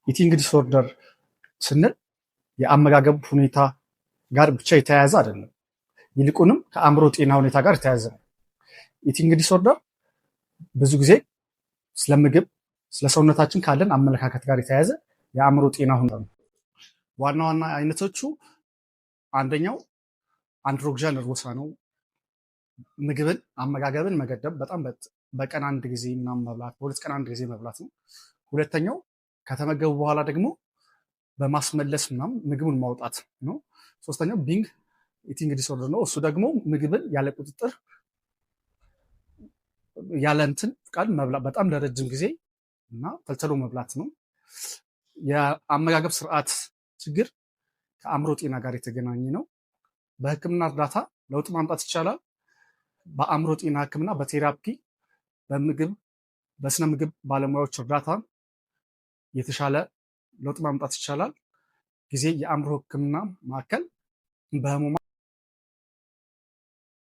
ኢቲንግ ዲስኦርደር ስንል የአመጋገብ ሁኔታ ጋር ብቻ የተያያዘ አይደለም፣ ይልቁንም ከአእምሮ ጤና ሁኔታ ጋር የተያያዘ ነው። ኢቲንግ ዲስኦርደር ብዙ ጊዜ ስለ ምግብ፣ ስለ ሰውነታችን ካለን አመለካከት ጋር የተያያዘ የአእምሮ ጤና ሁኔታ ነው። ዋና ዋና አይነቶቹ አንደኛው አንድሮግዣ ነርቮሳ ነው። ምግብን አመጋገብን መገደብ፣ በጣም በቀን አንድ ጊዜ ምናምን መብላት፣ በሁለት ቀን አንድ ጊዜ መብላት ነው። ሁለተኛው ከተመገቡ በኋላ ደግሞ በማስመለስ ምናምን ምግቡን ማውጣት ነው። ሶስተኛው ቢንግ ኢቲንግ ዲስኦርደር ነው። እሱ ደግሞ ምግብን ያለ ቁጥጥር ያለ እንትን ፍቃድ መብላት፣ በጣም ለረጅም ጊዜ እና ተልተሎ መብላት ነው። የአመጋገብ ስርዓት ችግር ከአእምሮ ጤና ጋር የተገናኘ ነው። በሕክምና እርዳታ ለውጥ ማምጣት ይቻላል። በአእምሮ ጤና ሕክምና በቴራፒ በምግብ በስነ ምግብ ባለሙያዎች እርዳታ የተሻለ ለውጥ ማምጣት ይቻላል። ጊዜ የአእምሮ ሕክምና ማዕከል በህሙማን